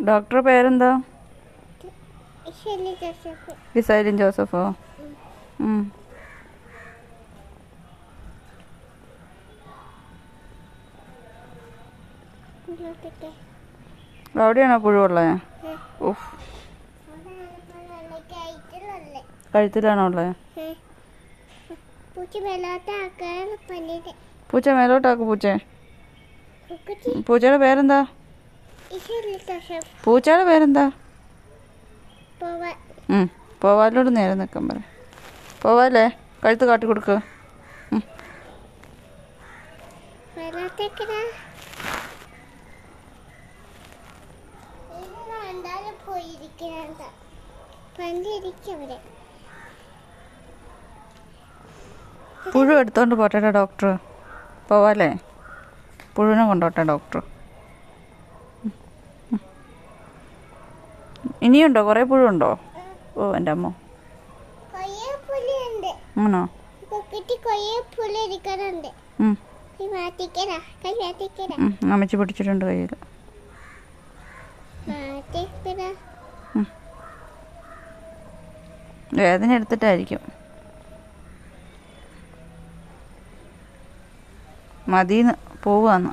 ഡോക്ടറുടെ പേരെന്താ? ഇസൈലിൻ ജോസഫോ? അവിടെയാണോ പുഴുവുള്ളത്? ഉഫ്, കഴുത്തിലാണോ ഉള്ളത്? പൂച്ച മേലോട്ടാക്ക്. പൂച്ചയുടെ പേരെന്താ? പൂച്ചയുടെ പേരെന്താ? പോവാലോട് നേരെ നിൽക്കാൻ പറ. പോവാല്ലേ? കഴുത്ത് കാട്ടി കൊടുക്കുക. പുഴു എടുത്തോണ്ട് പോട്ടെ ഡോക്ടർ. പോവാല്ലേ? പുഴുവിനെ കൊണ്ടോട്ടെ ഡോക്ടർ. ഇനിയുണ്ടോ? കുറേ പുഴുണ്ടോ? ഓ എൻ്റെ അമ്മ. ആണോ? അമ്മച്ചി പിടിച്ചിട്ടുണ്ട് കയ്യിൽ. വേദന എടുത്തിട്ടായിരിക്കും. മതിന്ന് പോവാന്ന്.